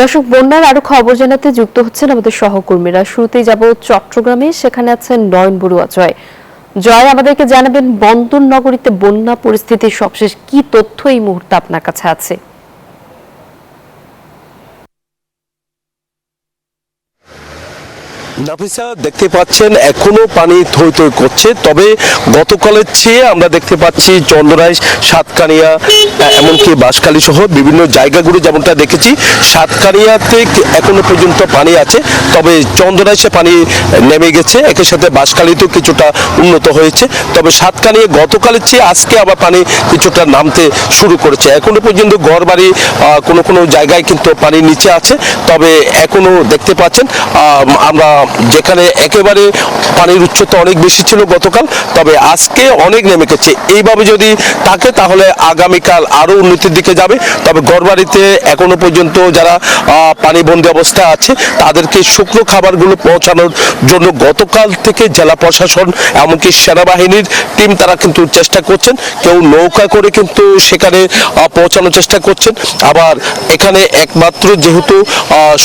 দর্শক, বন্যার আরো খবর জানাতে যুক্ত হচ্ছেন আমাদের সহকর্মীরা। শুরুতেই যাব চট্টগ্রামে, সেখানে আছেন নয়ন বড়ুয়া জয়। জয়, আমাদেরকে জানাবেন বন্দর নগরীতে বন্যা পরিস্থিতির সবশেষ কি তথ্য এই মুহূর্তে আপনার কাছে আছে? নাফিসা, দেখতে পাচ্ছেন এখনো পানি থই থই করছে, তবে গতকালের চেয়ে আমরা দেখতে পাচ্ছি চন্দনাইশ, সাতকানিয়া, এমনকি বাঁশখালী সহ বিভিন্ন জায়গাগুলো যেমনটা দেখেছি। সাতকানিয়াতে এখনো পর্যন্ত পানি আছে, তবে চন্দনাইশে পানি নেমে গেছে, একই সাথে বাঁশখালীতেও কিছুটা উন্নত হয়েছে। তবে সাতকানিয়া গতকালের চেয়ে আজকে আবার পানি কিছুটা নামতে শুরু করেছে। এখনো পর্যন্ত ঘরবাড়ি কোনো কোনো জায়গায় কিন্তু পানির নিচে আছে, তবে এখনো দেখতে পাচ্ছেন আমরা যেখানে একেবারে পানির উচ্চতা অনেক বেশি ছিল গতকাল, তবে আজকে অনেক নেমে গেছে। এইভাবে যদি থাকে তাহলে আগামীকাল আরও উন্নতির দিকে যাবে। তবে ঘরবাড়িতে এখনো পর্যন্ত যারা পানিবন্দী অবস্থায় আছে তাদেরকে শুকনো খাবারগুলো পৌঁছানোর জন্য গতকাল থেকে জেলা প্রশাসন এমনকি সেনাবাহিনীর টিম তারা কিন্তু চেষ্টা করছেন। কেউ নৌকা করে কিন্তু সেখানে পৌঁছানোর চেষ্টা করছেন। আবার এখানে একমাত্র যেহেতু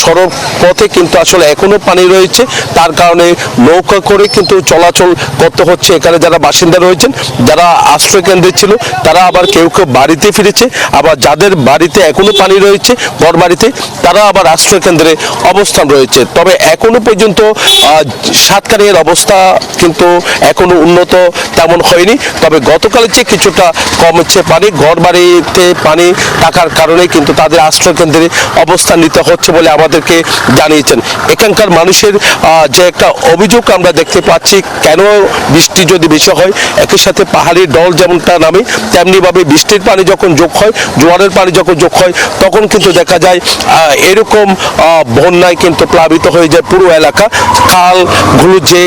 সড়ক পথে কিন্তু আসলে এখনো পানি রয়েছে, তার কারণে নৌকা করে কিন্তু চলাচল করতে হচ্ছে। এখানে যারা বাসিন্দা রয়েছেন, যারা আশ্রয় কেন্দ্রে ছিল, তারা আবার কেউ কেউ বাড়িতে ফিরেছে। আবার যাদের বাড়িতে এখনো পানি রয়েছে ঘর বাড়িতে, তারা আবার আশ্রয় কেন্দ্রে অবস্থান রয়েছে। তবে এখনো পর্যন্ত সাতকানিয়ার অবস্থা কিন্তু এখনো উন্নত তেমন হয়নি, তবে গতকালের চেয়ে কিছুটা কমেছে পানি। ঘর বাড়িতে পানি থাকার কারণে কিন্তু তাদের আশ্রয় কেন্দ্রে অবস্থান নিতে হচ্ছে বলে আমাদেরকে জানিয়েছেন। এখানকার মানুষের যে একটা অভিযোগ আমরা দেখতে পাচ্ছি, কেন বৃষ্টি যদি বেশি হয়, একই সাথে পাহাড়ি ঢল যেমনটা নামে, তেমনিভাবে বৃষ্টির পানি যখন যোগ হয়, জোয়ারের পানি যখন যোগ হয়, তখন কিন্তু দেখা যায় এরকম বন্যায় কিন্তু প্লাবিত হয়ে যায় পুরো এলাকা। খালগুলো যে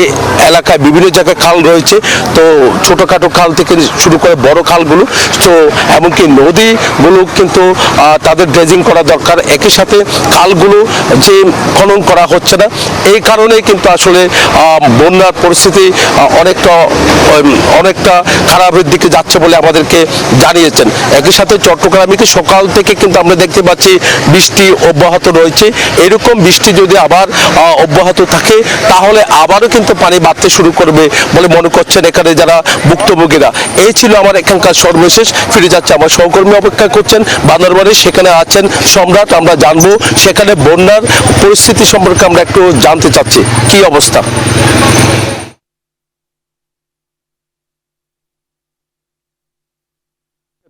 এলাকায় বিভিন্ন জায়গায় খাল রয়েছে, তো ছোটোখাটো খাল থেকে শুরু করে বড় খালগুলো, তো এমনকি নদীগুলো কিন্তু তাদের ড্রেজিং করা দরকার। একই সাথে খালগুলো যে খনন করা হচ্ছে না, এই কারণে কিন্তু আসলে বন্যার পরিস্থিতি অনেকটা খারাপের দিকে যাচ্ছে বলে আমাদেরকে জানিয়েছেন। একই সাথে চট্টগ্রামে সকাল থেকে কিন্তু আমরা দেখতে পাচ্ছি বৃষ্টি অব্যাহত রয়েছে। এরকম বৃষ্টি যদি আবার অব্যাহত থাকে তাহলে আবারও কিন্তু পানি বাড়তে শুরু করবে বলে মনে করছেন এখানে যারা ভুক্তভোগীরা। এই ছিল আমার এখানকার সর্বশেষ। ফিরে যাচ্ছে আমার সহকর্মী অপেক্ষা করছেন বান্দরবানে, সেখানে আছেন সম্রাট। আমরা জানবো সেখানে বন্যার পরিস্থিতি সম্পর্কে আমরা একটু জানতে চাচ্ছি কি অবস্থা।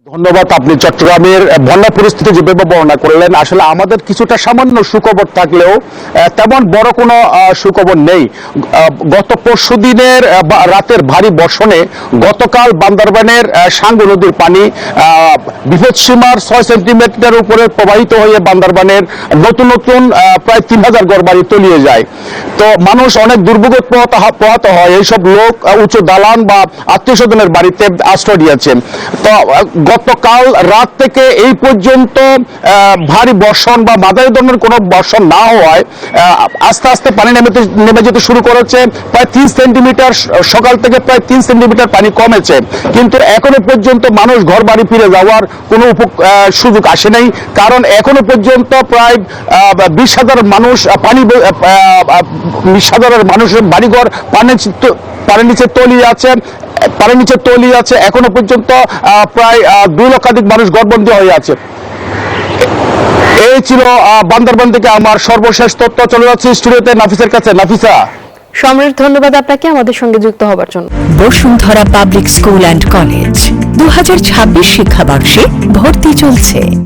ধন্যবাদ। আপনি চট্টগ্রামের বন্যা পরিস্থিতি যেভাবে বর্ণনা করলেন, আসলে আমাদের কিছুটা সামান্য সুখবর থাকলেও তেমন বড় কোনো সুখবর নেই। গত পরশু দিনের রাতের ভারী বর্ষণে গতকাল বান্দরবানের সাঙ্গু নদীর পানি বিপদসীমার 6 সেন্টিমিটার উপরে প্রবাহিত হয়ে বান্দরবানের নতুন নতুন প্রায় 3000 ঘরবাড়ি তলিয়ে যায়। তো মানুষ অনেক দুর্ভোগ পোহাতে হয়। এইসব লোক উঁচু দালান বা আত্মীয় স্বজনের বাড়িতে আশ্রয় নিয়েছেন। তো গতকাল রাত থেকে এই পর্যন্ত ভারী বর্ষণ বা মাঝারি ধরনের কোনো বর্ষণ না হওয়ায় আস্তে আস্তে পানি নেমে যেতে শুরু করেছে। প্রায় 3 সেন্টিমিটার সকাল থেকে প্রায় 3 সেন্টিমিটার পানি কমেছে, কিন্তু এখনো পর্যন্ত মানুষ ঘর বাড়ি ফিরে যাওয়ার কোনো সুযোগ আসে নাই। কারণ এখনো পর্যন্ত প্রায় 20,000 মানুষ মানুষের বাড়িঘর পানির নিচে তলিয়ে আছে। এখনো পর্যন্ত প্রায় 2 লক্ষাধিক মানুষ ঘরবন্দি হয়ে আছে। এই ছিল বান্দরবান থেকে আমার সর্বশেষ তথ্য। চলে যাচ্ছি স্টুডিওতে নাফিসের কাছে। নাফিসা। সম্রাট, ধন্যবাদ আপনাকে আমাদের সঙ্গে যুক্ত হবার জন্য। Bashundhara public school and college 2026 শিক্ষাবর্ষে ভর্তি চলছে।